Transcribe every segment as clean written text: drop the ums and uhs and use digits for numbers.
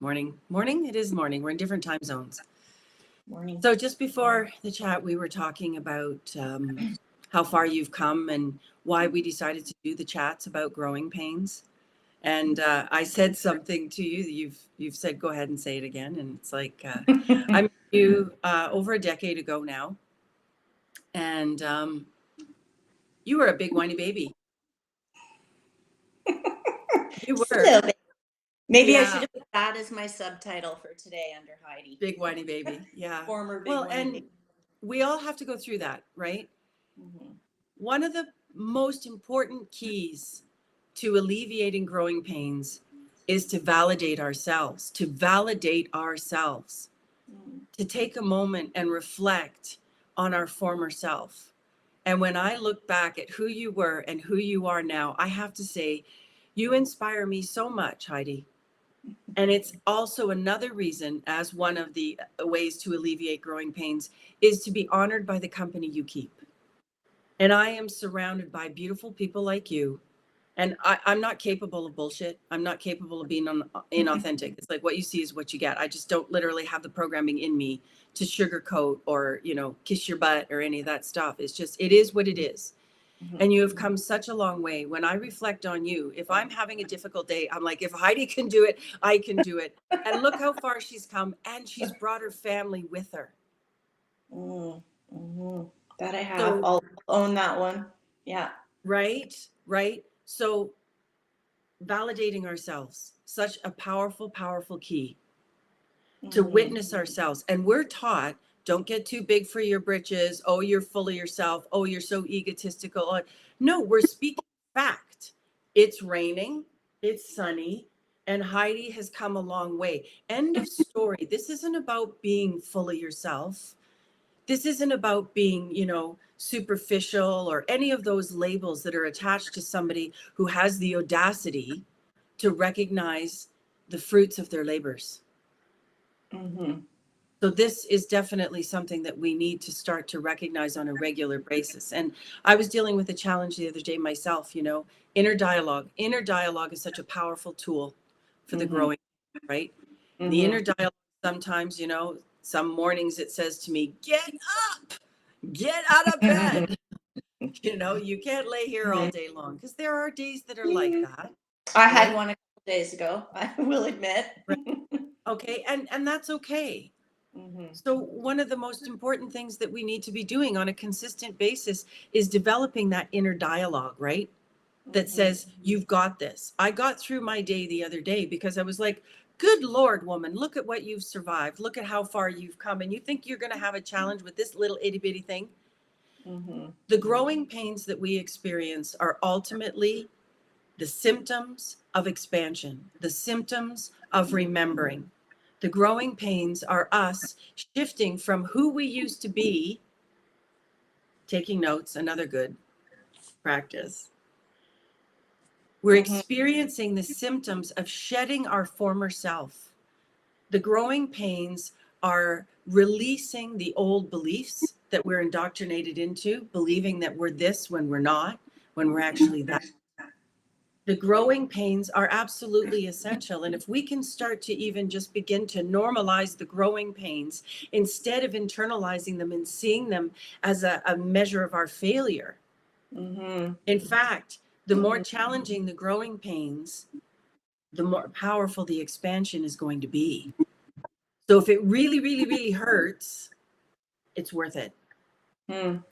Morning. Morning? It is morning. We're in different time zones. Morning. So just before the chat, we were talking about how far you've come and why we decided to do the chats about growing pains. And I said something to you. You've said, go ahead and say it again. And it's like, I met you over a decade ago now. And you were a big whiny baby. You Just a were. little bit. Maybe I Yeah. should have put that as my subtitle for today under Heidi. Big whiny baby. Yeah. Former big Well, whiny and baby. we all have to go through that, right? Mhm. One of the most important keys to alleviating growing pains is to validate ourselves, Mm. to take a moment and reflect on our former self. And when I look back at who you were and who you are now, I have to say, you inspire me so much, Heidi. And it's also another reason, as one of the ways to alleviate growing pains, is to be honored by the company you keep. And I am surrounded by beautiful people like you. And I'm not capable of bullshit. I'm not capable of being inauthentic. It's like what you see is what you get. I just don't literally have the programming in me to sugarcoat or, kiss your butt or any of that stuff. It's just, it is what it is. Mhm. And you have come such a long way. When I reflect on you, if I'm having a difficult day, I'm like, if Heidi can do it, I can do it. And look how far she's come. And she's brought her family with her. Mm. Mhm. That I have. So, I'll own that one. Yeah. right. So validating ourselves, such a powerful, powerful key to Mhm. witness ourselves. And we're taught, don't get too big for your britches. Oh, you're full of yourself. Oh, you're so egotistical. No, we're speaking fact. It's raining, it's sunny, and Heidi has come a long way. End of story. This isn't about being full of yourself. This isn't about being, superficial or any of those labels that are attached to somebody who has the audacity to recognize the fruits of their labors. Mhm. So this is definitely something that we need to start to recognize on a regular basis. And I was dealing with a challenge the other day myself, inner dialogue. Inner dialogue is such a powerful tool for the Mhm. growing, right? The Mhm. inner dialogue, sometimes, some mornings it says to me, get up, get out of bed. You can't lay here all day long, because there are days that are like that, I had right? one a couple days ago. I will admit. Right. Okay. And that's okay. Mhm. So one of the most important things that we need to be doing on a consistent basis is developing that inner dialogue, right? That Mhm. says, you've got this. I got through my day the other day because I was like, good Lord, woman, look at what you've survived. Look at how far you've come. And you think you're going to have a challenge with this little itty bitty thing? Mhm. The growing pains that we experience are ultimately the symptoms of expansion, the symptoms of remembering. The growing pains are us shifting from who we used to be, taking notes, another good practice. We're Mhm. experiencing the symptoms of shedding our former self. The growing pains are releasing the old beliefs that we're indoctrinated into, believing that we're this when we're not, when we're actually that. The growing pains are absolutely essential. And if we can start to even just begin to normalize the growing pains instead of internalizing them and seeing them as a measure of our failure. Mhm. In fact, the more challenging the growing pains, the more powerful the expansion is going to be. So if it really, really, really hurts, it's worth it. Mhm.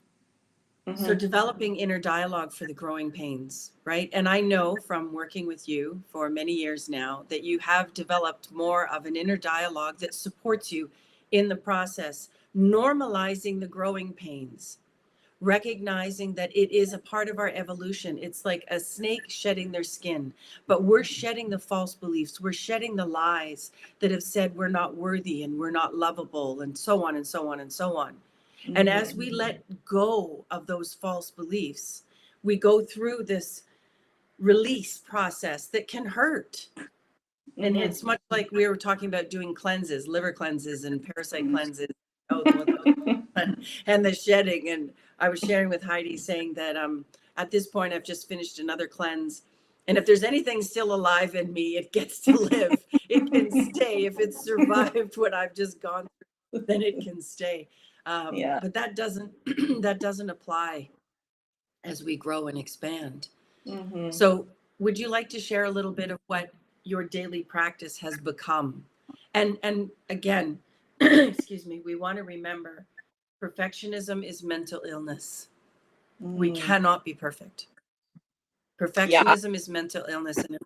So Mhm. developing inner dialogue for the growing pains, right? And I know from working with you for many years now that you have developed more of an inner dialogue that supports you in the process, normalizing the growing pains, recognizing that it is a part of our evolution. It's like a snake shedding their skin, but we're shedding the false beliefs. We're shedding the lies that have said we're not worthy and we're not lovable and so on and so on and so on. And as we let go of those false beliefs, we go through this release process that can hurt. And Mhm. it's much like we were talking about doing cleanses, liver cleanses and parasite cleanses, and the shedding. And I was sharing with Heidi saying that at this point, I've just finished another cleanse. And if there's anything still alive in me, it gets to live. It can stay. If it's survived what I've just gone through, then it can stay. Yeah. But that doesn't that doesn't apply as we grow and expand. Mm-hmm. So would you like to share a little bit of what your daily practice has become? And again, excuse me, we want to remember perfectionism is mental illness. We Mm. cannot be perfect. Yeah. Perfectionism is mental illness. And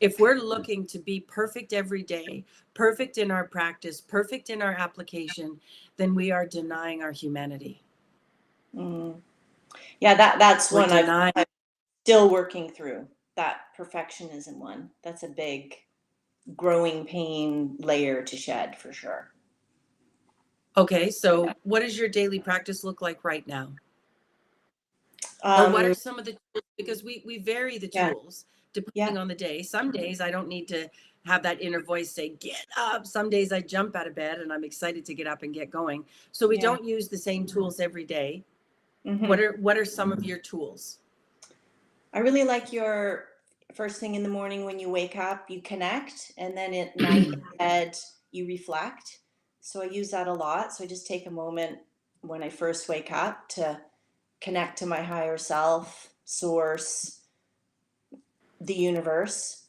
if we're looking to be perfect every day, perfect in our practice, perfect in our application, then we are denying our humanity. Mm. Yeah, that's We're one I'm denying. still working through, that perfectionism one. That's a big growing pain layer to shed for sure. Okay, so what does your daily practice look like right now? Or what are some of the tools? Because we vary the Yeah. tools depending on the day. Some days I don't need to have that inner voice say, get up. Some days I jump out of bed and I'm excited to get up and get going. So we Yeah. don't use the same tools every day. Mm-hmm. What are some of your tools? I really like your first thing in the morning when you wake up, you connect, and then at night in bed, you reflect. So I use that a lot. So I just take a moment when I first wake up to connect to my higher self, source, the universe.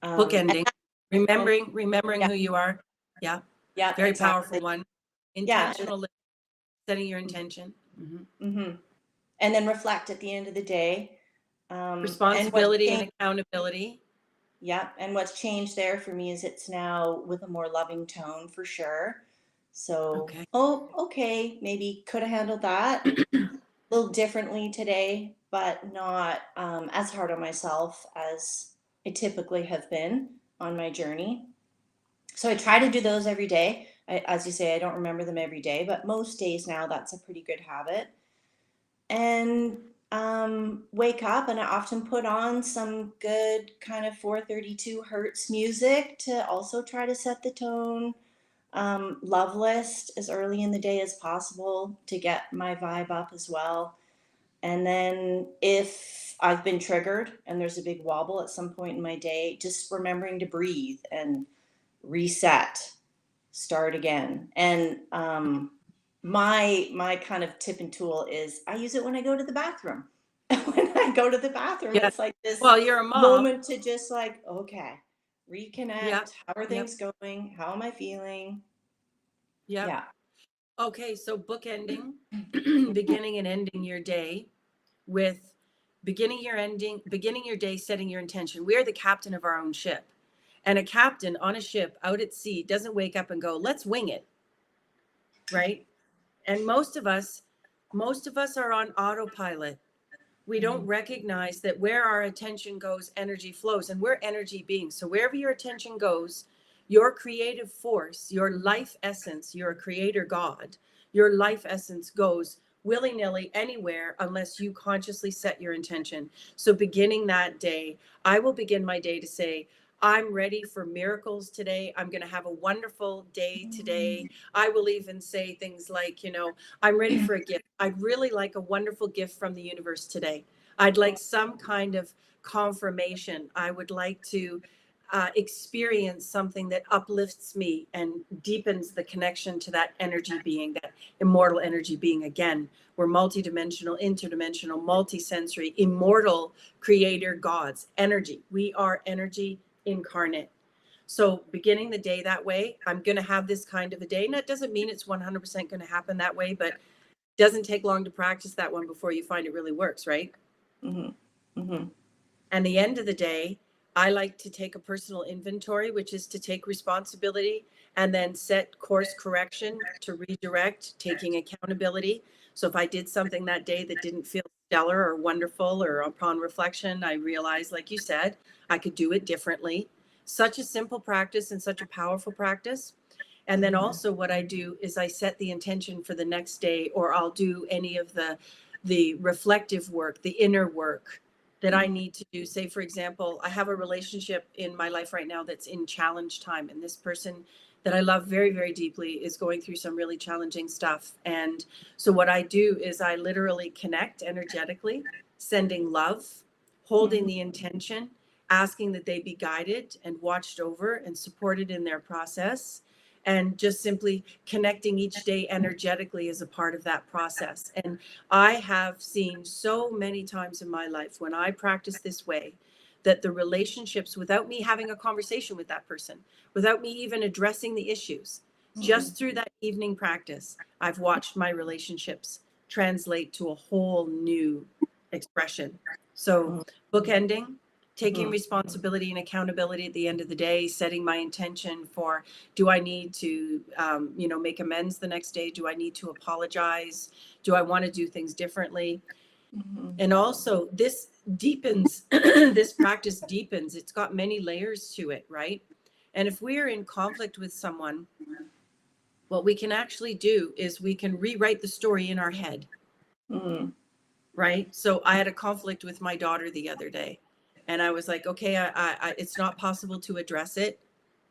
Bookending, And remembering yeah, who you are. Yeah, yeah, very exactly. powerful one. Yeah. Intentional, setting your intention. Mm-hmm. And then reflect at the end of the day. And what's Responsibility and changed, accountability. yeah, and what's changed there for me is it's now with a more loving tone for sure. So, Okay. oh, okay, maybe could have handled that a little differently today, but not as hard on myself as I typically have been on my journey. So I try to do those every day. As you say, I don't remember them every day, but most days now that's a pretty good habit. And wake up, and I often put on some good kind of 432 hertz music to also try to set the tone. Love list as early in the day as possible to get my vibe up as well. And then if I've been triggered and there's a big wobble at some point in my day, just remembering to breathe and reset, start again. And my kind of tip and tool is I use it when I go to the bathroom. When I go to the bathroom, Yeah. it's like this Well, you're a mom. moment to just like, okay, reconnect. Yep. How are Yep. things going? How am I feeling? Yep. Yeah. Okay, so bookending, beginning and ending your day with beginning your day, setting your intention. We are the captain of our own ship. And a captain on a ship out at sea doesn't wake up and go, let's wing it, right? And most of us are on autopilot. We don't Mhm. recognize that where our attention goes, energy flows, and we're energy beings. So wherever your attention goes, your creative force, your life essence, your creator God, your life essence goes willy-nilly anywhere unless you consciously set your intention. So beginning that day, I will begin my day to say, I'm ready for miracles today. I'm going to have a wonderful day today. I will even say things like, I'm ready for a gift. I'd really like a wonderful gift from the universe today. I'd like some kind of confirmation. I would like to experience something that uplifts me and deepens the connection to that energy being, that immortal energy being. Again, we're multidimensional, interdimensional, multisensory, immortal creator gods, energy. We are energy incarnate. So beginning the day that way, I'm going to have this kind of a day. And that doesn't mean it's 100% going to happen that way, but it doesn't take long to practice that one before you find it really works, right? Mhm. Mhm. And the end of the day, I like to take a personal inventory, which is to take responsibility and then set course correction to redirect, taking accountability. So if I did something that day that didn't feel stellar or wonderful, or upon reflection, I realized, like you said, I could do it differently. Such a simple practice and such a powerful practice. And then also what I do is I set the intention for the next day, or I'll do any of the reflective work, the inner work that I need to do. Say, for example, I have a relationship in my life right now that's in challenge time. And this person that I love very, very deeply is going through some really challenging stuff. And so what I do is I literally connect energetically, sending love, holding the intention, asking that they be guided and watched over and supported in their process, and just simply connecting each day energetically as a part of that process. And I have seen so many times in my life when I practice this way that the relationships, without me having a conversation with that person, without me even addressing the issues, just through that evening practice, I've watched my relationships translate to a whole new expression. So bookending, taking responsibility and accountability at the end of the day, setting my intention for, do I need to, make amends the next day? Do I need to apologize? Do I want to do things differently? And also this deepens, this practice deepens. It's got many layers to it, right? And if we're in conflict with someone, what we can actually do is we can rewrite the story in our head. Right? So I had a conflict with my daughter the other day, and I was like, okay, I it's not possible to address it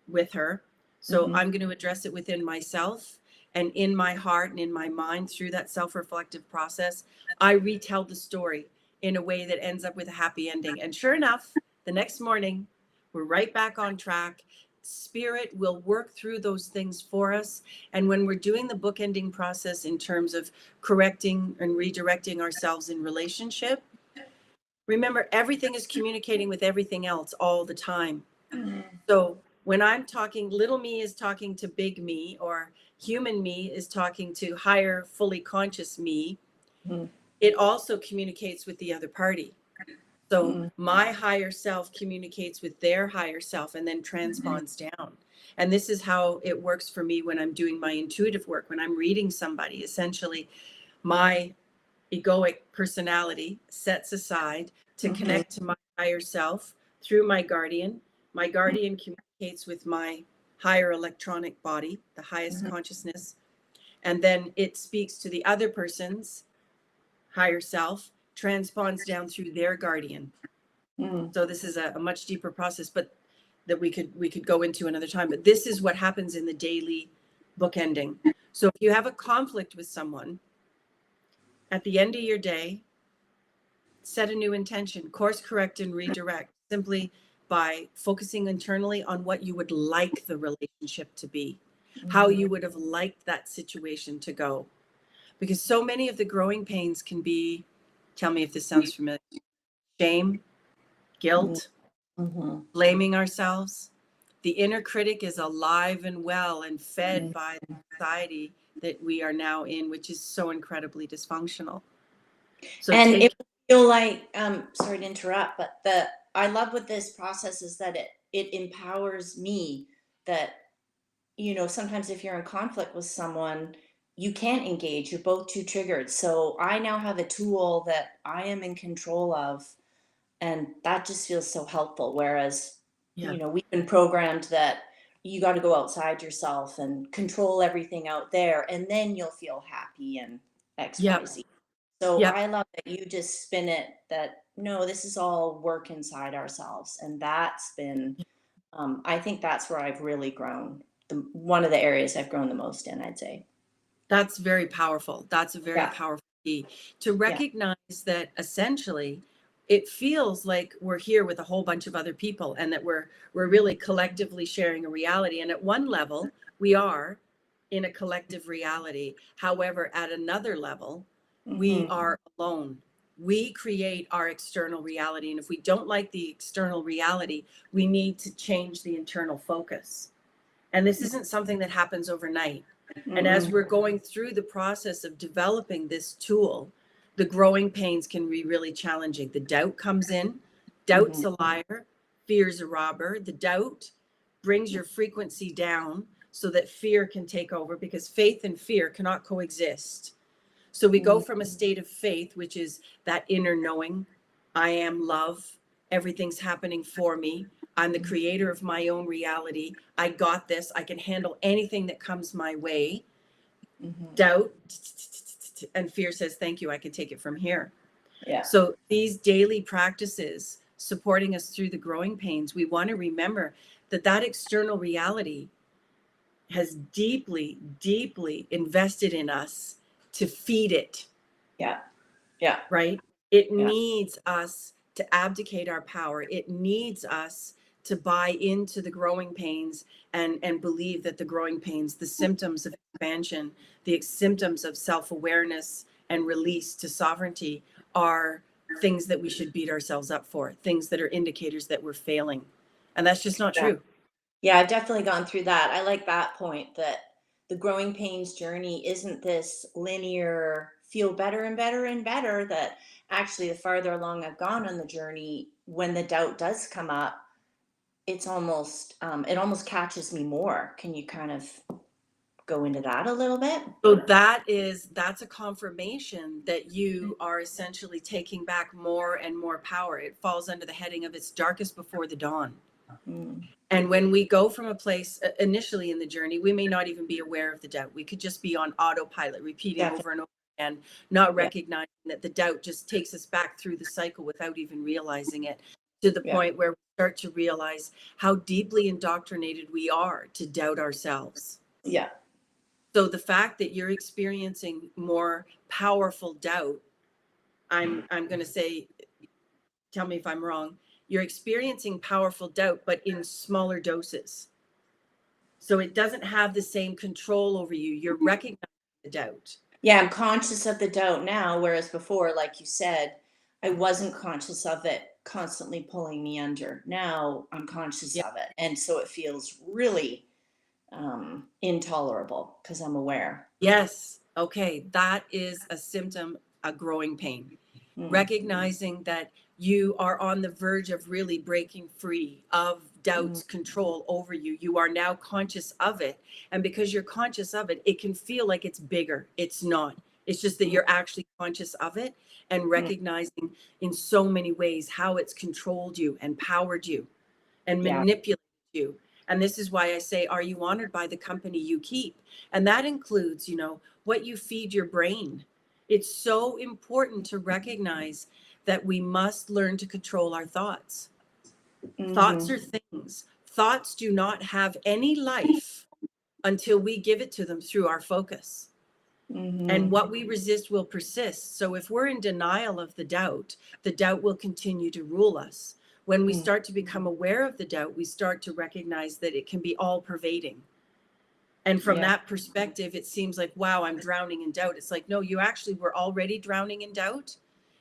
with her. So I'm going to address it within myself and in my heart and in my mind. Through that self-reflective process, I retell the story in a way that ends up with a happy ending. And sure enough, the next morning, we're right back on track. Spirit will work through those things for us. And when we're doing the bookending process in terms of correcting and redirecting ourselves in relationship, remember, everything is communicating with everything else all the time. So when I'm talking, little me is talking to big me, or human me is talking to higher, fully conscious me, it also communicates with the other party. So my higher self communicates with their higher self and then transponds down. And this is how it works for me when I'm doing my intuitive work. When I'm reading somebody, essentially my egoic personality sets aside to connect to my higher self through my guardian. My guardian communicates with my higher electronic body, the highest consciousness. And then it speaks to the other person's higher self, transponds down through their guardian. So this is a much deeper process, but that we could go into another time. But this is what happens in the daily bookending. So if you have a conflict with someone, at the end of your day, set a new intention, course correct and redirect, simply by focusing internally on what you would like the relationship to be, how you would have liked that situation to go. Because so many of the growing pains can be, tell me if this sounds familiar, shame, guilt, blaming ourselves. The inner critic is alive and well and fed by the society that we are now in, which is so incredibly dysfunctional. So and it feel like, sorry to interrupt, but I love with this process is that it empowers me that, sometimes if you're in conflict with someone, you can't engage. You're both too triggered. So I now have a tool that I am in control of, and that just feels so helpful. Whereas, we've been programmed that you got to go outside yourself and control everything out there, and then you'll feel happy and X, Y, Z. So I love that you just spin it that no, this is all work inside ourselves. And that's been, I think that's where I've really grown. One of the areas I've grown the most in, I'd say. That's very powerful. That's a very powerful key to recognize that essentially it feels like we're here with a whole bunch of other people and that we're really collectively sharing a reality. And at one level, we are in a collective reality. However, at another level, we are alone. We create our external reality. And if we don't like the external reality, we need to change the internal focus. And this isn't something that happens overnight. And as we're going through the process of developing this tool, the growing pains can be really challenging. The doubt comes in. Doubt's a liar. Fear's a robber. The doubt brings your frequency down so that fear can take over, because faith and fear cannot coexist. So we go from a state of faith, which is that inner knowing, I am love, everything's happening for me, I'm the creator of my own reality, I got this, I can handle anything that comes my way. Doubt and fear says, thank you, I can take it from here. So these daily practices supporting us through the growing pains, we want to remember that external reality has deeply, deeply invested in us to feed it. Right? It needs us to abdicate our power. It needs us to buy into the growing pains and believe that the growing pains, the symptoms of expansion, the symptoms of self-awareness and release to sovereignty are things that we should beat ourselves up for, things that are indicators that we're failing. And that's just not Yeah. true. Yeah, I've definitely gone through that. I like that point that the growing pains journey isn't this linear feel better and better and better, that actually the farther along I've gone on the journey, when the doubt does come up, it's almost it almost catches me more. Can you kind of go into that a little bit? So that's a confirmation that you are essentially taking back more and more power. It falls under the heading of it's darkest before the dawn. Mm, And when we go from a place initially in the journey, we may not even be aware of the doubt. We could just be on autopilot, repeating definitely. over and over again, not Yeah. recognizing that the doubt just takes us back through the cycle without even realizing it, to the Yeah. point where we start to realize how deeply indoctrinated we are to doubt ourselves. Yeah. So the fact that you're experiencing more powerful doubt, I'm going to say, tell me if I'm wrong, you're experiencing powerful doubt, but in smaller doses. So it doesn't have the same control over you. You're recognizing the doubt. Yeah, I'm conscious of the doubt now, whereas before, like you said, I wasn't conscious of it constantly pulling me under. Now I'm conscious Yeah. of it. And so it feels really intolerable because I'm aware. Yes. Okay. That is a symptom, a growing pain. Mm. Recognizing that you are on the verge of really breaking free of doubt's control over you. You are now conscious of it. And because you're conscious of it, it can feel like it's bigger. It's not. It's just that you're actually conscious of it and recognizing in so many ways how it's controlled you and powered you and Yeah. manipulated you. And this is why I say, are you honored by the company you keep? And that includes, what you feed your brain. It's so important to recognize that we must learn to control our thoughts. Thoughts are things. Thoughts do not have any life until we give it to them through our focus. And what we resist will persist. So if we're in denial of the doubt will continue to rule us. When we start to become aware of the doubt, we start to recognize that it can be all pervading. And from that perspective, it seems like, wow, I'm drowning in doubt. It's like, no, you actually were already drowning in doubt.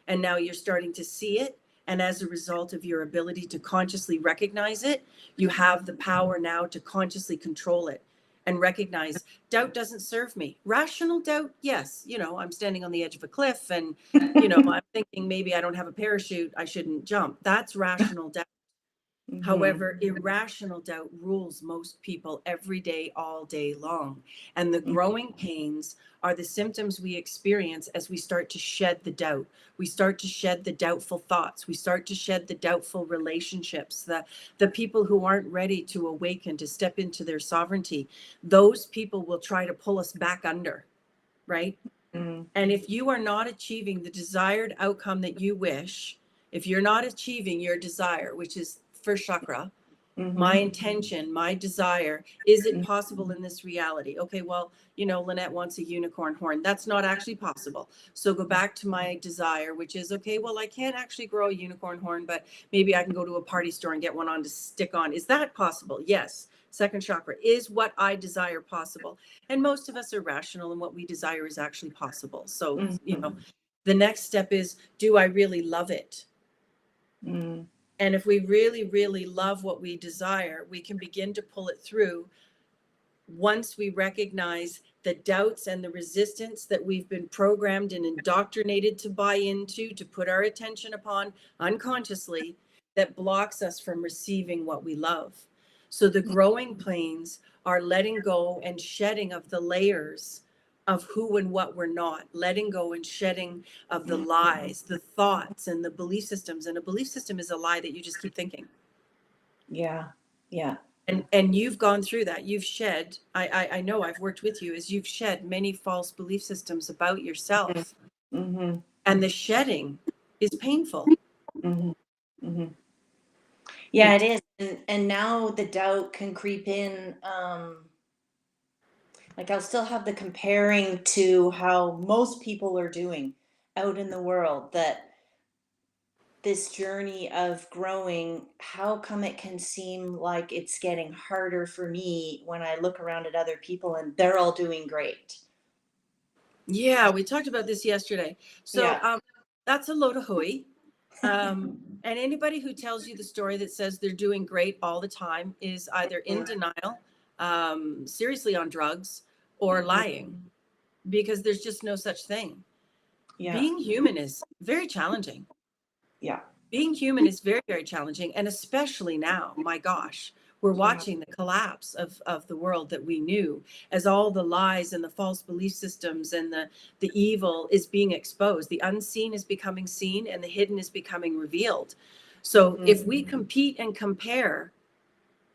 And now you're starting to see it. And as a result of your ability to consciously recognize it, you have the power now to consciously control it and recognize doubt doesn't serve me. Rational doubt, yes. I'm standing on the edge of a cliff and, I'm thinking maybe I don't have a parachute. I shouldn't jump. That's rational doubt. However, irrational doubt rules most people every day, all day long. And the growing pains are the symptoms we experience as we start to shed the doubt. We start to shed the doubtful thoughts. We start to shed the doubtful relationships, the people who aren't ready to awaken, to step into their sovereignty. Those people will try to pull us back under, right? And if you are not achieving the desired outcome that you wish, if you're not achieving your desire, which is first chakra, my intention, my desire, is it possible in this reality? Okay, well, Lynette wants a unicorn horn. That's not actually possible. So go back to my desire, which is, okay, well, I can't actually grow a unicorn horn, but maybe I can go to a party store and get one on to stick on. Is that possible? Yes. Second chakra, is what I desire possible? And most of us are rational, and what we desire is actually possible. So, the next step is, do I really love it? And if we really, really love what we desire, we can begin to pull it through once we recognize the doubts and the resistance that we've been programmed and indoctrinated to buy into, to put our attention upon unconsciously, that blocks us from receiving what we love. So the growing pains are letting go and shedding of the layers of who and what we're not, letting go and shedding of the lies, the thoughts and the belief systems. And a belief system is a lie that you just keep thinking. Yeah. Yeah. And you've gone through that. You've shed, I know I've worked with you, as you've shed many false belief systems about yourself. And the shedding is painful. Yeah, it is. And now the doubt can creep in. Like I'll still have the comparing to how most people are doing out in the world, that this journey of growing, how come it can seem like it's getting harder for me when I look around at other people and they're all doing great? Yeah, we talked about this yesterday. So Yeah. that's a load of hooey. And anybody who tells you the story that says they're doing great all the time is either in denial, seriously on drugs, or lying, because there's just no such thing. Yeah. Being human is very challenging. Yeah. Being human is very, very challenging. And especially now, my gosh, we're watching the collapse of the world that we knew, as all the lies and the false belief systems and the evil is being exposed. The unseen is becoming seen and the hidden is becoming revealed. So if we compete and compare,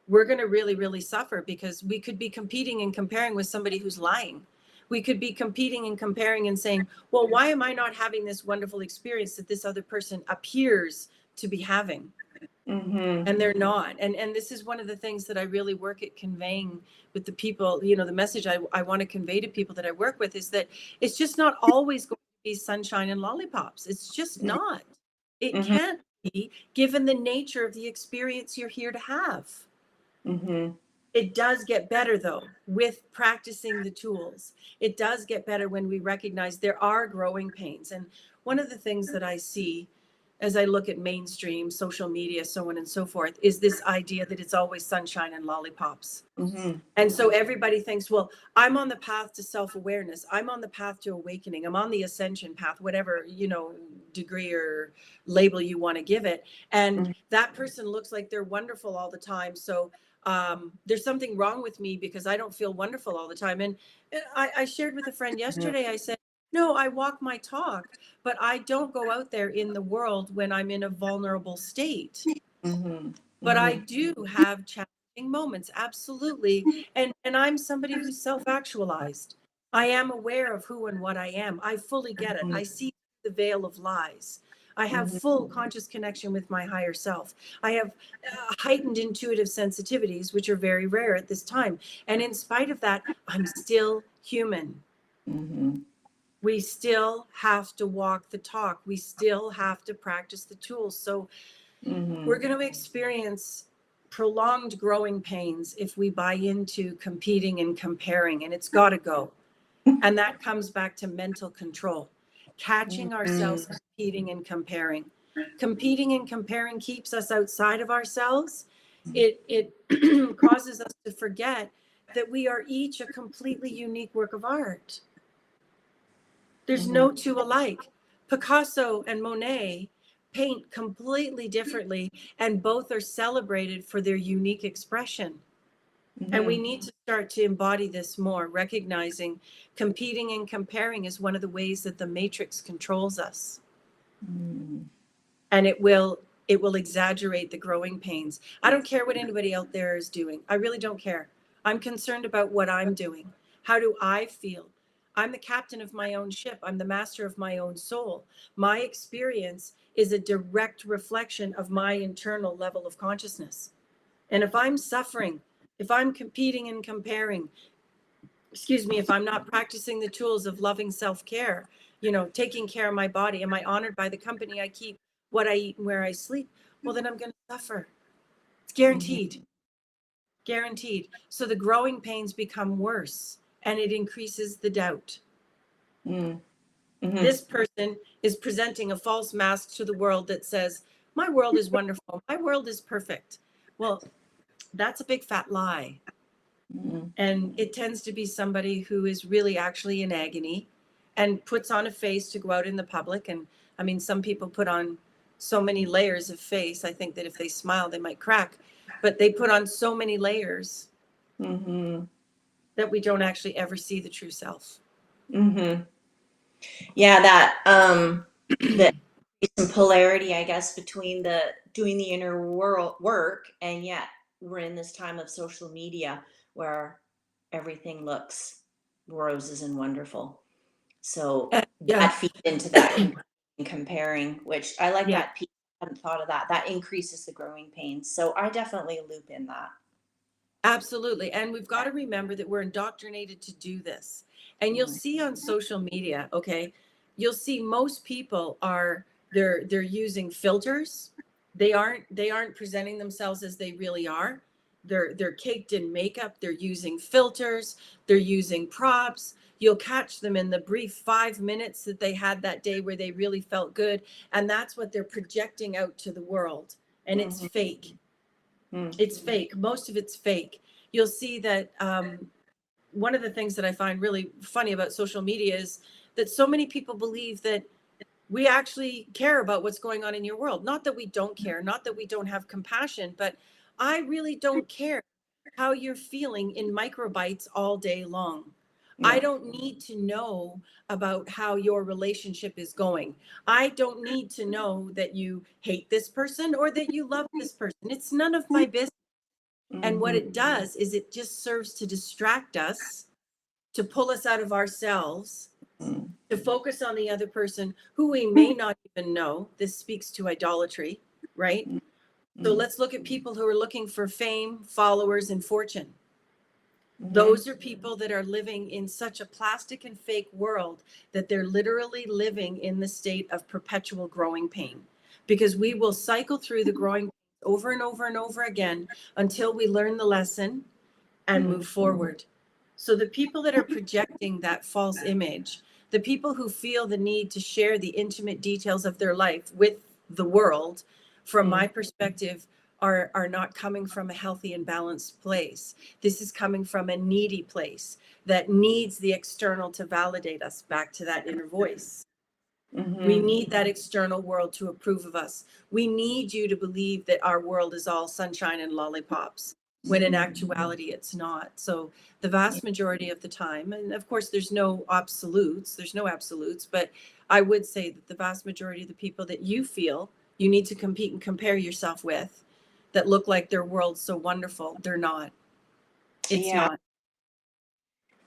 we're going to really, really suffer, because we could be competing and comparing with somebody who's lying. We could be competing and comparing and saying, well, why am I not having this wonderful experience that this other person appears to be having? And they're not. And this is one of the things that I really work at conveying with the people. You know, the message I want to convey to people that I work with is that it's just not always going to be sunshine and lollipops. It's just not. It can't be, given the nature of the experience you're here to have. It does get better, though, with practicing the tools. It does get better when we recognize there are growing pains. And one of the things that I see as I look at mainstream social media, so on and so forth, is this idea that it's always sunshine and lollipops. And so everybody thinks, well, I'm on the path to self-awareness. I'm on the path to awakening. I'm on the ascension path, whatever, degree or label you want to give it. And that person looks like they're wonderful all the time. So there's something wrong with me because I don't feel wonderful all the time. And I shared with a friend yesterday, I said, no, I walk my talk, but I don't go out there in the world when I'm in a vulnerable state. But I do have challenging moments, absolutely. And I'm somebody who's self-actualized. I am aware of who and what I am. I fully get it. I see the veil of lies. I have full conscious connection with my higher self. I have heightened intuitive sensitivities, which are very rare at this time. And in spite of that, I'm still human. We still have to walk the talk. We still have to practice the tools. So we're going to experience prolonged growing pains if we buy into competing and comparing, and it's got to go. And that comes back to mental control, catching ourselves competing and comparing. Competing and comparing keeps us outside of ourselves. It causes us to forget that we are each a completely unique work of art. There's no two alike. Picasso and Monet paint completely differently, and both are celebrated for their unique expression. And we need to start to embody this more, recognizing competing and comparing is one of the ways that the matrix controls us. And it will exaggerate the growing pains. I don't care what anybody out there is doing. I really don't care. I'm concerned about what I'm doing. How do I feel? I'm the captain of my own ship. I'm the master of my own soul. My experience is a direct reflection of my internal level of consciousness. And if I'm suffering, if I'm competing and comparing, if I'm not practicing the tools of loving self-care, taking care of my body, am I honored by the company I keep, what I eat, and where I sleep? Well, then I'm going to suffer. It's guaranteed. Guaranteed. So the growing pains become worse, and it increases the doubt. This person is presenting a false mask to the world that says, my world is wonderful. My world is perfect. Well, that's a big fat lie. And it tends to be somebody who is really actually in agony and puts on a face to go out in the public. And I mean, some people put on so many layers of face. I think that if they smile, they might crack, but they put on so many layers that we don't actually ever see the true self. Yeah, that some polarity, I guess, between the doing the inner world work, and yet we're in this time of social media where everything looks roses and wonderful. So that feeds into that comparing, which I like that piece. I hadn't thought of that. That increases the growing pains. So I definitely loop in that. Absolutely. And we've got to remember that we're indoctrinated to do this. And you'll see on social media, okay, you'll see most people are They're using filters. They aren't presenting themselves as they really are. They're caked in makeup. They're using filters. They're using props. You'll catch them in the brief 5 minutes that they had that day where they really felt good, and that's what they're projecting out to the world. And it's fake. It's fake. Most of it's fake. You'll see that one of the things that I find really funny about social media is that so many people believe that we actually care about what's going on in your world. Not that we don't care, not that we don't have compassion, but I really don't care how you're feeling in microbytes all day long. I Yeah. don't need to know about how your relationship is going. I don't need to know that you hate this person or that you love this person. It's none of my business. And what it does is it just serves to distract us, to pull us out of ourselves, to focus on the other person who we may not even know. This speaks to idolatry, right? So let's look at people who are looking for fame, followers, and fortune. Those are people that are living in such a plastic and fake world that they're literally living in the state of perpetual growing pain, because we will cycle through the growing pains over and over and over again until we learn the lesson and move forward. So the people that are projecting that false image, the people who feel the need to share the intimate details of their life with the world, from my perspective, are not coming from a healthy and balanced place. This is coming from a needy place that needs the external to validate us, back to that inner voice. We need that external world to approve of us. We need you to believe that our world is all sunshine and lollipops, when in actuality it's not. So the vast majority of the time, and of course there's no absolutes, but I would say that the vast majority of the people that you feel you need to compete and compare yourself with, that look like their world's so wonderful, they're not. It's Yeah. not.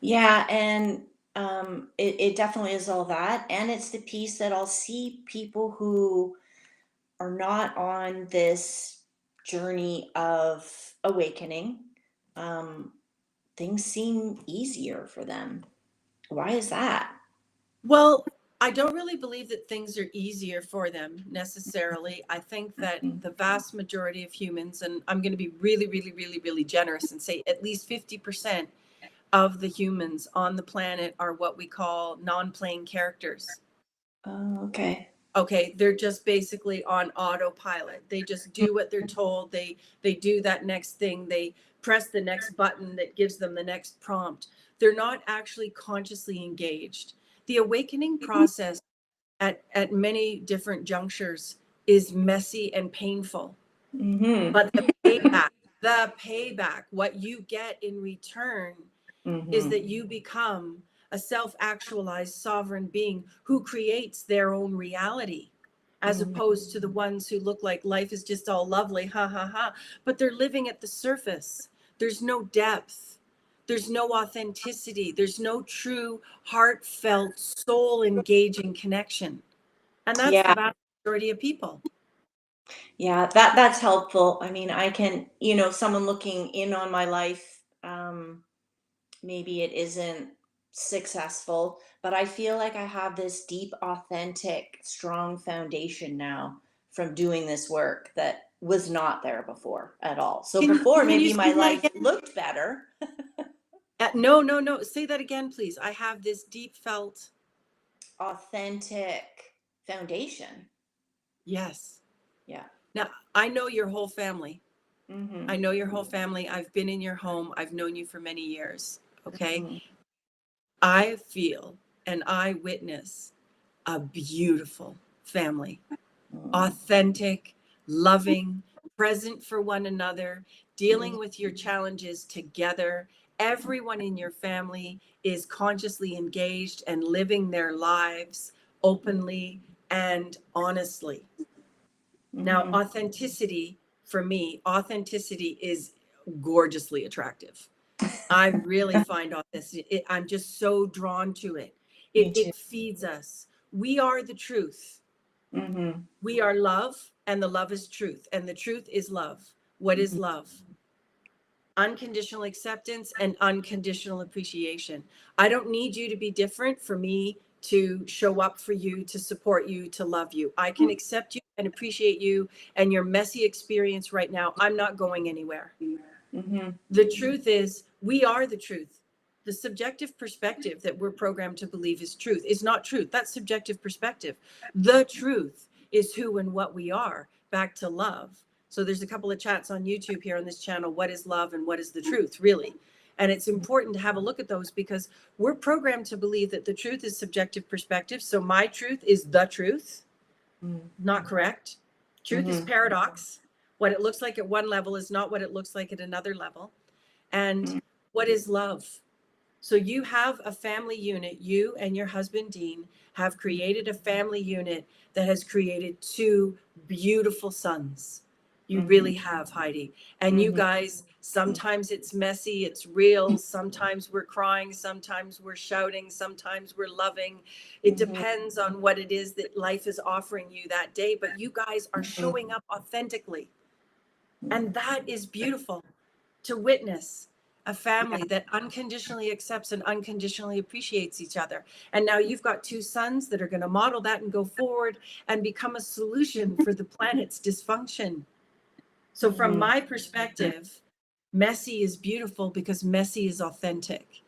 Yeah, and it definitely is all that. And it's the piece that I'll see people who are not on this journey of awakening. Um, Things seem easier for them. Why is that? Well, I don't really believe that things are easier for them necessarily. I think that Mhm. the vast majority of humans, and I'm going to be really, really, really, really generous and say at least 50% of the humans on the planet are what we call non-playing characters. Oh, okay. Okay, they're just basically on autopilot. They just do what they're told. They do that next thing. They press the next button that gives them the next prompt. They're not actually consciously engaged. The awakening process at many different junctures is messy and painful. Mm-hmm. But the payback, what you get in return is Mm-hmm. that you become a self-actualized sovereign being who creates their own reality, as Mm-hmm. opposed to the ones who look like life is just all lovely, ha ha ha, but they're living at the surface. There's no depth. There's no authenticity. There's no true, heartfelt, soul engaging connection. And that's the Yeah. vast majority of people. Yeah, that's helpful. I mean, I can, someone looking in on my life, maybe it isn't successful, but I feel like I have this deep, authentic, strong foundation now from doing this work that was not there before at all. So before, Can you maybe my say that life again? looked better. No, no, no. Say that again, please. I have this deep felt. Authentic foundation. Yes. Yeah. Now, I know your whole family. I Mm-hmm. know your whole family. I've been in your home. I've known you for many years. Okay. Mm-hmm. I feel and I witness a beautiful family, authentic, loving, present for one another, dealing with your challenges together. Everyone in your family is consciously engaged and living their lives openly and honestly. Now, Mm-hmm. authenticity, for me, authenticity is gorgeously attractive. I really find authenticity, I'm just so drawn to it. Me too. It feeds us. We are the truth. Mm-hmm. We are love, and the love is truth, and the truth is love. What is love? Unconditional acceptance and unconditional appreciation. I don't need you to be different for me to show up for you, to support you, to love you. I can accept you and appreciate you and your messy experience right now. I'm not going anywhere. Mm-hmm. The truth is, we are the truth. The subjective perspective that we're programmed to believe is truth is not truth. That's subjective perspective. The truth is who and what we are, back to love. So there's a couple of chats on YouTube here on this channel. What is love and what is the truth, really? And it's important to have a look at those because we're programmed to believe that the truth is subjective perspective. So my truth is the truth. Not correct. Truth is paradox. What it looks like at one level is not what it looks like at another level. And what is love? So you have a family unit. You and your husband, Dean, have created a family unit that has created two beautiful sons. You really have, Heidi. And you guys, sometimes it's messy, it's real. Sometimes we're crying, sometimes we're shouting, sometimes we're loving. It depends on what it is that life is offering you that day. But you guys are showing up authentically. And that is beautiful to witness. A family that unconditionally accepts and unconditionally appreciates each other. And now you've got two sons that are going to model that and go forward and become a solution for the planet's dysfunction. So from my perspective, messy is beautiful because messy is authentic.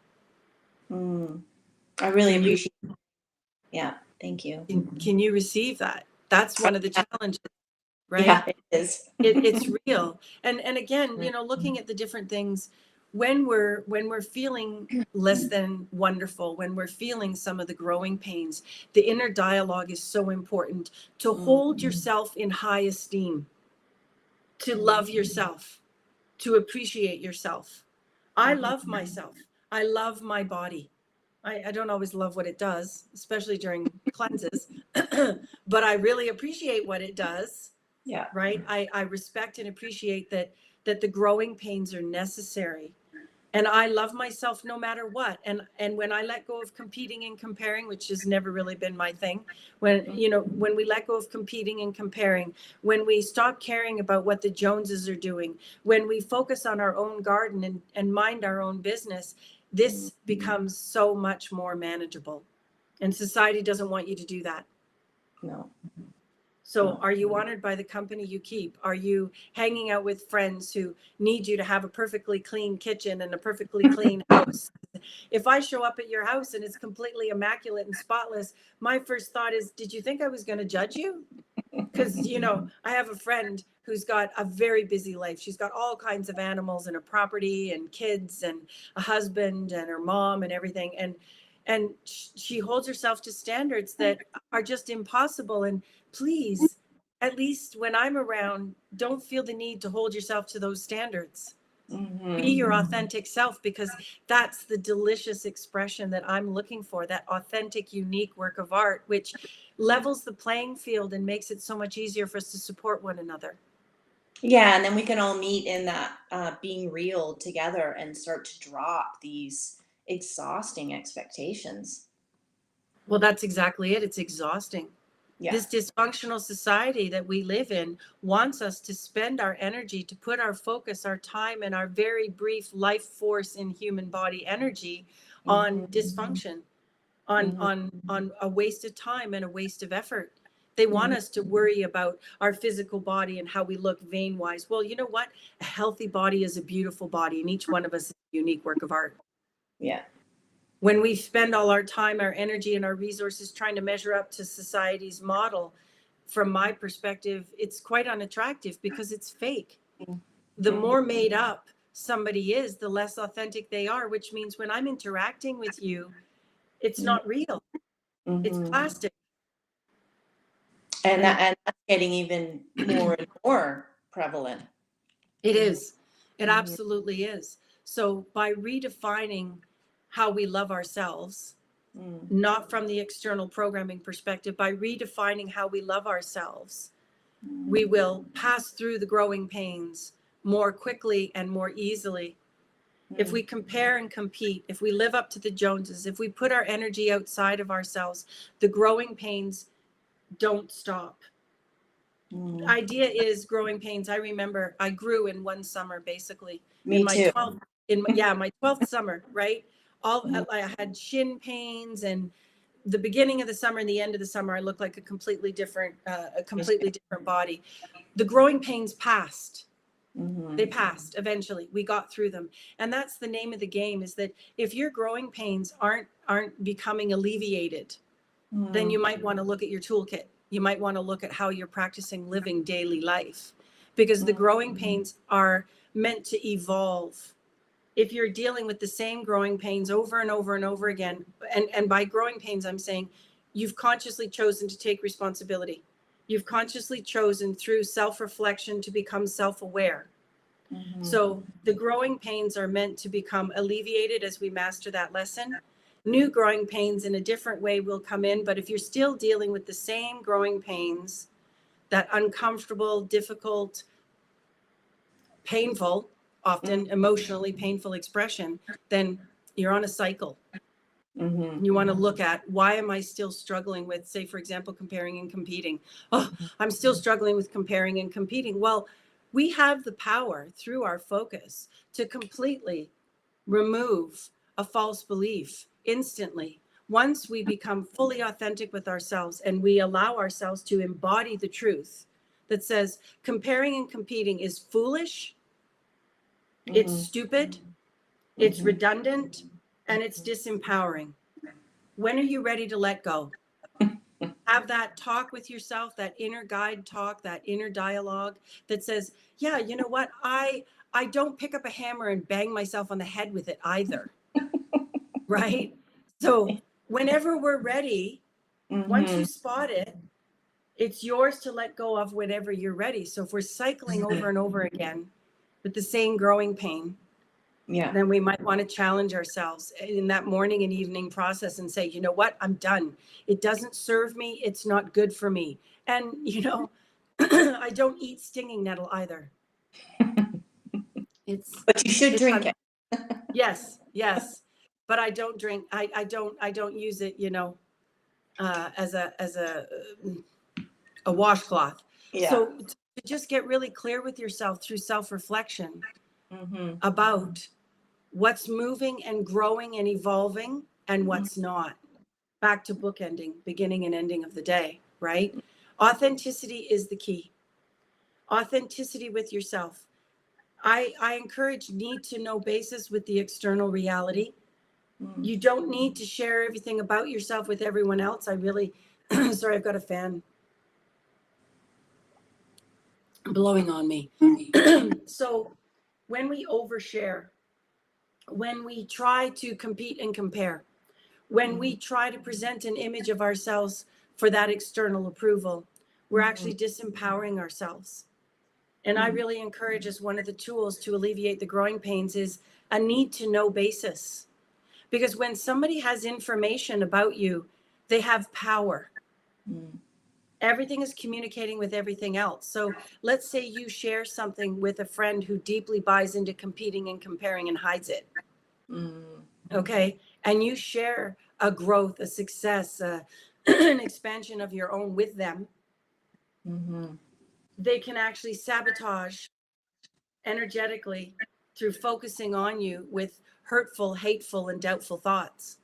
I really appreciate it. Yeah, thank you. Can you receive that? That's one of the challenges, right? Yeah, it is. It's real. And again, you know, looking at the different things, when we're feeling less than wonderful, when we're feeling some of the growing pains, the inner dialogue is so important to hold yourself in high esteem, to love yourself, to appreciate yourself. I love myself. I love my body. I don't always love what it does, especially during cleanses, but I really appreciate what it does. Yeah. Right. I respect and appreciate that the growing pains are necessary. And I love myself no matter what. And when I let go of competing and comparing, which has never really been my thing, when we let go of competing and comparing, when we stop caring about what the Joneses are doing, when we focus on our own garden and mind our own business, this becomes so much more manageable. And society doesn't want you to do that. No. So are you honored by the company you keep? Are you hanging out with friends who need you to have a perfectly clean kitchen and a perfectly clean house? If I show up at your house and it's completely immaculate and spotless, my first thought is, did you think I was going to judge you? Because, you know, I have a friend who's got a very busy life. She's got all kinds of animals and a property and kids and a husband and her mom and everything. And she holds herself to standards that are just impossible. And please, at least when I'm around, don't feel the need to hold yourself to those standards. Be your authentic self, because that's the delicious expression that I'm looking for, that authentic, unique work of art, which levels the playing field and makes it so much easier for us to support one another. Yeah, and then we can all meet in that being real together and start to drop these exhausting expectations. Well, that's exactly it. It's exhausting. Yeah. This dysfunctional society that we live in wants us to spend our energy, to put our focus, our time, and our very brief life force in human body energy on dysfunction, on a waste of time and a waste of effort. They want us to worry about our physical body and how we look vein wise. Well, you know what? A healthy body is a beautiful body, and each one of us is a unique work of art. Yeah. When we spend all our time, our energy, and our resources trying to measure up to society's model, from my perspective, it's quite unattractive because it's fake. The more made up somebody is, the less authentic they are, which means when I'm interacting with you, it's not real. It's plastic. And that's getting even more and more prevalent. It is. It absolutely is. So by redefining how we love ourselves, not from the external programming perspective, by redefining how we love ourselves, we will pass through the growing pains more quickly and more easily. If we compare and compete, if we live up to the Joneses, if we put our energy outside of ourselves, the growing pains don't stop. The idea is growing pains. I remember I grew in one summer, basically. Me in my too. 12th, my 12th summer, right? I had shin pains and the beginning of the summer and the end of the summer, I look like a completely different body. The growing pains passed. They passed eventually. We got through them. And that's the name of the game, is that if your growing pains aren't becoming alleviated, then you might want to look at your toolkit. You might want to look at how you're practicing living daily life, because the growing pains are meant to evolve. If you're dealing with the same growing pains over and over and over again, and by growing pains, I'm saying you've consciously chosen to take responsibility. You've consciously chosen through self-reflection to become self-aware. So the growing pains are meant to become alleviated as we master that lesson. New growing pains in a different way will come in, but if you're still dealing with the same growing pains, that uncomfortable, difficult, painful, often emotionally painful expression, then you're on a cycle. You want to look at, why am I still struggling with, say, for example, comparing and competing? Oh, I'm still struggling with comparing and competing. Well, we have the power through our focus to completely remove a false belief instantly. Once we become fully authentic with ourselves and we allow ourselves to embody the truth that says comparing and competing is foolish, it's stupid, it's redundant, and it's disempowering. When are you ready to let go? Have that talk with yourself, that inner guide talk, that inner dialogue that says, yeah, you know what? I don't pick up a hammer and bang myself on the head with it either. Right? So whenever we're ready, once you spot it, it's yours to let go of whenever you're ready. So if we're cycling over and over again with the same growing pain, then we might want to challenge ourselves in that morning and evening process and say, you know what, I'm done. It doesn't serve me. It's not good for me. And, you know, I don't eat stinging nettle either. But you should drink it. Yes. But I don't drink. I don't use it, you know, as a washcloth. So to just get really clear with yourself through self-reflection about what's moving and growing and evolving and what's not. Back to bookending, beginning and ending of the day, right? Authenticity is the key. Authenticity with yourself. I encourage need to know basis with the external reality. You don't need to share everything about yourself with everyone else. I really, sorry, I've got a fan blowing on me. So when we overshare, when we try to compete and compare, when we try to present an image of ourselves for that external approval, we're actually disempowering ourselves. And I really encourage, as one of the tools to alleviate the growing pains, is a need to know basis. Because when somebody has information about you, they have power. Everything is communicating with everything else. So let's say you share something with a friend who deeply buys into competing and comparing and hides it. Okay. And you share a growth, a success, an expansion of your own with them. They can actually sabotage energetically through focusing on you with hurtful, hateful, and doubtful thoughts.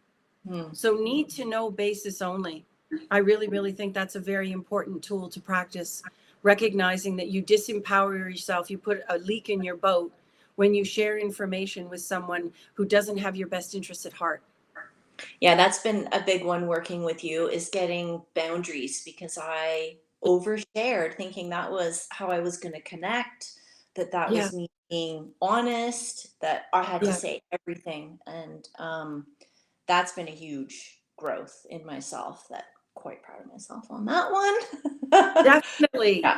So need to know basis only. I really, really think that's a very important tool to practice, recognizing that you disempower yourself. You put a leak in your boat when you share information with someone who doesn't have your best interests at heart. Yeah, that's been a big one working with you, is getting boundaries, because I overshared thinking that was how I was going to connect, that was me being honest, that I had to say everything. And that's been a huge growth in myself, that quite proud of myself on that one.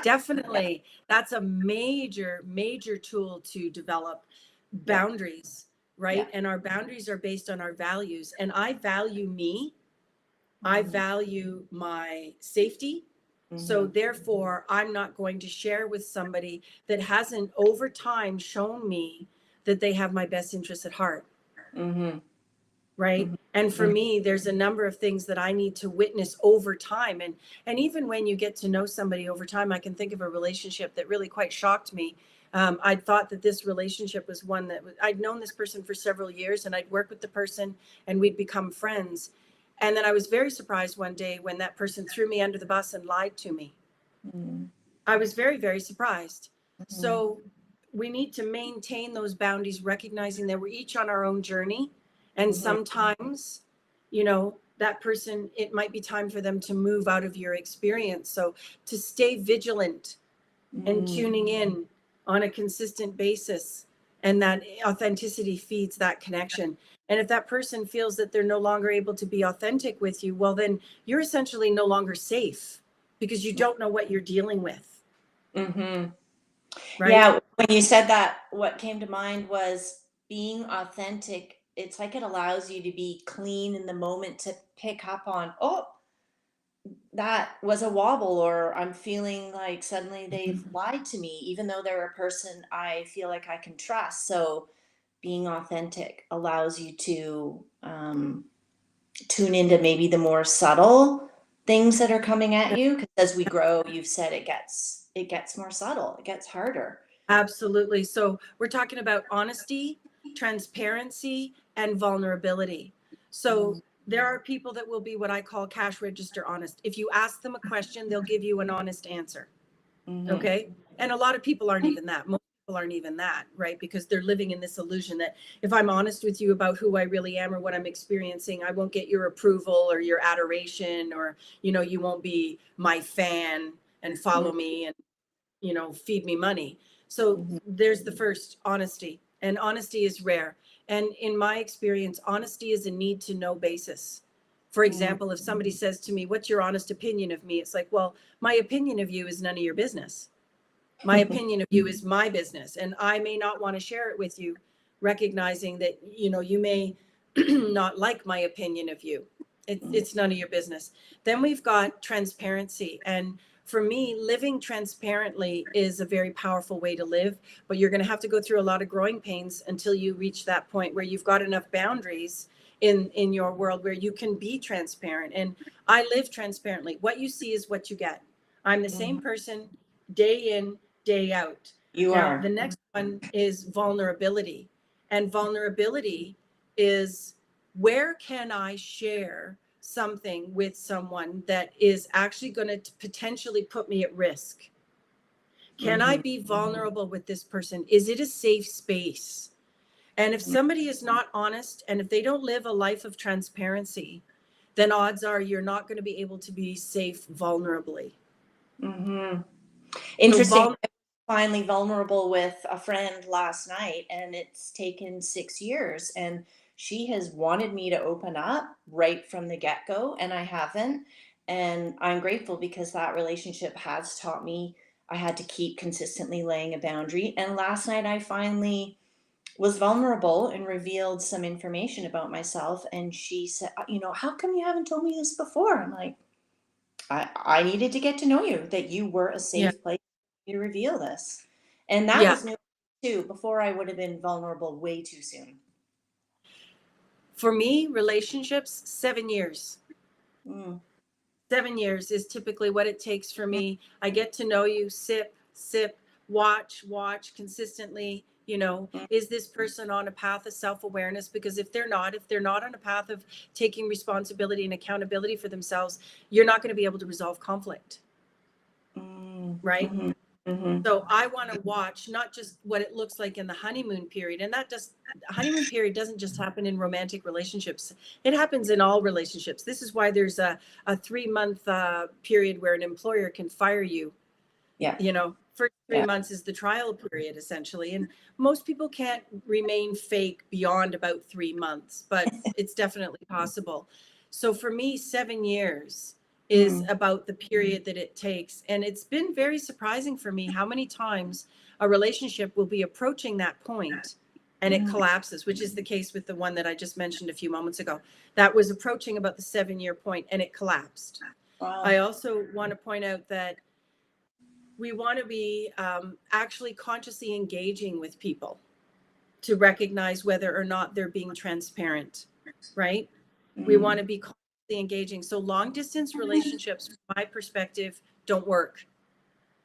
Definitely. That's a major tool to develop boundaries, right? And our boundaries are based on our values. And I value me. I value my safety. So therefore, I'm not going to share with somebody that hasn't over time shown me that they have my best interests at heart. Right. And for me, there's a number of things that I need to witness over time. And even when you get to know somebody over time, I can think of a relationship that really quite shocked me. I thought that this relationship was one that I'd known this person for several years, and I'd work with the person and we'd become friends. And then I was very surprised one day when that person threw me under the bus and lied to me. Mm. I was very, very surprised. Mhm. So we need to maintain those boundaries, recognizing that we're each on our own journey. And Mhm. sometimes, you know, that person, it might be time for them to move out of your experience. So to stay vigilant and Mm. tuning in on a consistent basis, and that authenticity feeds that connection. And if that person feels that they're no longer able to be authentic with you, well, then you're essentially no longer safe because you don't know what you're dealing with, Mhm. right? Yeah, when you said that, what came to mind was being authentic. It's like it allows you to be clean in the moment to pick up on, oh, that was a wobble, or I'm feeling like suddenly they've lied to me, even though they're a person I feel like I can trust. So being authentic allows you to tune into maybe the more subtle things that are coming at you. Because as we grow, you've said it gets more subtle, it gets harder. Absolutely. So we're talking about honesty, transparency, and vulnerability. So there are people that will be what I call cash register honest. If you ask them a question, they'll give you an honest answer. Mm-hmm. Okay. And a lot of people aren't even that. Most people aren't even that, right? Because they're living in this illusion that if I'm honest with you about who I really am or what I'm experiencing, I won't get your approval or your adoration, or, you know, you won't be my fan and follow me and, you know, feed me money. So Mm-hmm. there's the first, honesty. And honesty is rare. And in my experience, honesty is a need to know basis. For example, if somebody says to me, "What's your honest opinion of me?" It's like, well, my opinion of you is none of your business. My opinion of you is my business. And I may not want to share it with you, recognizing that, you know, you may not like my opinion of you. It's none of your business. Then we've got transparency. And for me, living transparently is a very powerful way to live, but you're going to have to go through a lot of growing pains until you reach that point where you've got enough boundaries in your world where you can be transparent. And I live transparently. What you see is what you get. I'm the same person day in, day out. You Now, the are. next one is vulnerability. And vulnerability is, where can I share something with someone that is actually going to potentially put me at risk? Can I be vulnerable with this person? Is it a safe space? And if somebody is not honest, and if they don't live a life of transparency, then odds are you're not going to be able to be safe vulnerably. Mm-hmm. So Interesting. I was finally vulnerable with a friend last night, and it's taken 6 years. And she has wanted me to open up right from the get go, and I haven't. And I'm grateful because that relationship has taught me I had to keep consistently laying a boundary. And last night, I finally was vulnerable and revealed some information about myself. And she said, how come you haven't told me this before? I'm like, I needed to get to know you, that you were a yeah, safe place for me to reveal this. And that yeah. was new too. Before, I would have been vulnerable way too soon. For me, relationships, 7 years. Mm. 7 years is typically what it takes for me. I get to know you, sip, watch consistently. You know, is this person on a path of self-awareness? Because if they're not on a path of taking responsibility and accountability for themselves, you're not going to be able to resolve conflict, Mm. right? Mm-hmm. Mm-hmm. So I want to watch not just what it looks like in the honeymoon period. And that just, honeymoon period doesn't just happen in romantic relationships. It happens in all relationships. This is why there's a 3-month period where an employer can fire you. Yeah. You know, first 3 Yeah. months is the trial period, essentially. And most people can't remain fake beyond about 3 months, but it's definitely possible. So for me, 7 years is Mm. about the period that it takes. And it's been very surprising for me how many times a relationship will be approaching that point and it Mm. collapses, which is the case with the one that I just mentioned a few moments ago. That was approaching about the 7-year point and it collapsed. Wow. I also want to point out that we want to be actually consciously engaging with people to recognize whether or not they're being transparent, right? We want to be consciously engaging. So long distance relationships, from my perspective, don't work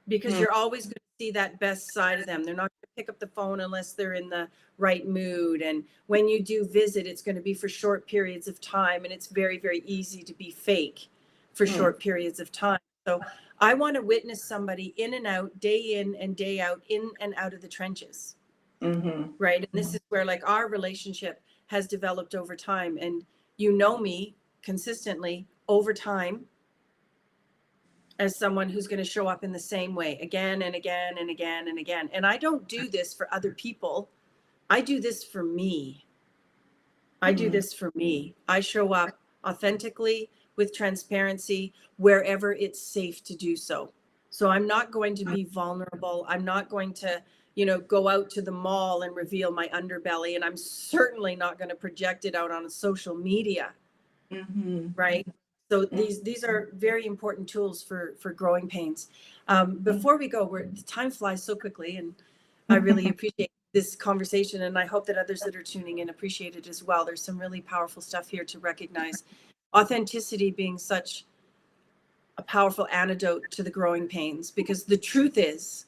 because Mm. you're always going to see that best side of them. They're not going to pick up the phone unless they're in the right mood. And when you do visit, it's going to be for short periods of time. And it's very, very easy to be fake for short periods of time. So I want to witness somebody in and out, day in and day out, in and out of the trenches. Right. And this is where like our relationship has developed over time. And you know me consistently over time as someone who's going to show up in the same way again and again and again and again. And I don't do this for other people. I do this for me. I do this for me. I show up authentically with transparency wherever it's safe to do so. So I'm not going to be vulnerable. I'm not going to, go out to the mall and reveal my underbelly. And I'm certainly not going to project it out on social media. Right. So these are very important tools for growing pains. Before we go, time flies so quickly, and I really appreciate this conversation, and I hope that others that are tuning in appreciate it as well. There's some really powerful stuff here to recognize authenticity being such a powerful antidote to the growing pains, because the truth is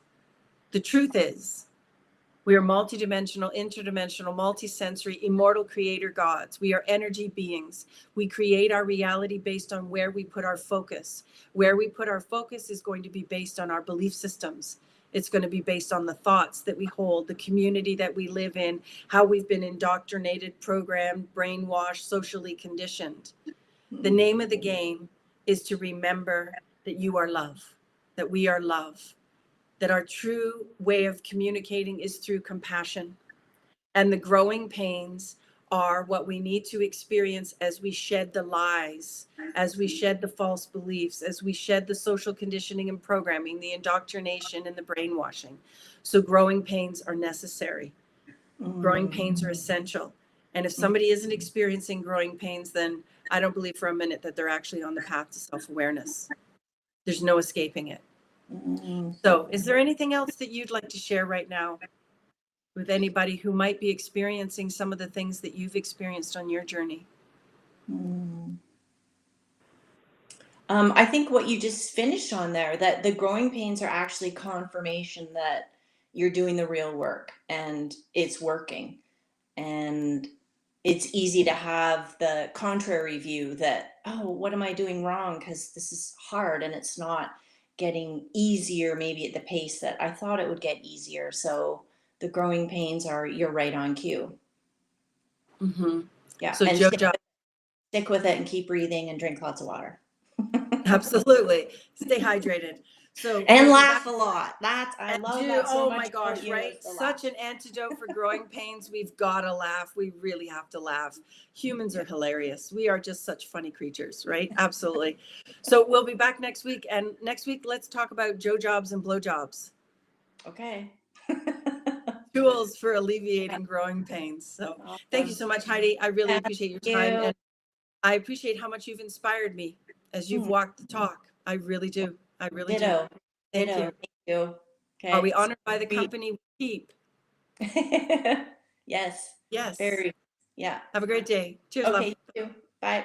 we are multidimensional, interdimensional, multisensory, immortal creator gods. We are energy beings. We create our reality based on where we put our focus. Where we put our focus is going to be based on our belief systems. It's going to be based on the thoughts that we hold, the community that we live in, how we've been indoctrinated, programmed, brainwashed, socially conditioned. The name of the game is to remember that you are love, that we are love, that our true way of communicating is through compassion. And the growing pains are what we need to experience as we shed the lies, as we shed the false beliefs, as we shed the social conditioning and programming, the indoctrination and the brainwashing. So growing pains are necessary. Growing pains are essential. And if somebody isn't experiencing growing pains, then I don't believe for a minute that they're actually on the path to self-awareness. There's no escaping it. So is there anything else that you'd like to share right now with anybody who might be experiencing some of the things that you've experienced on your journey? I think what you just finished on there, that the growing pains are actually confirmation that you're doing the real work and it's working. And it's easy to have the contrary view that, oh, what am I doing wrong? Because this is hard and it's not getting easier, maybe at the pace that I thought it would get easier. So the growing pains are, you're right on cue. Yeah. So and JoJo, stick with it and keep breathing and drink lots of water. absolutely. Stay hydrated. So And laugh a lot. I love that so oh much my gosh, about you, right? is the Such laugh. an antidote for growing pains. We've got to laugh. We really have to laugh. Humans are hilarious. We are just such funny creatures, right? Absolutely. So we'll be back next week. And next week, let's talk about JoJobs and blowjobs. Okay. Tools for alleviating growing pains. So thank you so much, Heidi. I really appreciate your time. And I appreciate how much you've inspired me as you've walked the talk. I really do. I really do. Thank you. Thank you. Okay. Are we honored by the company we keep? Yes. Yes. Very. Yeah. Have a great day. Cheers, Okay. love. You too. Bye.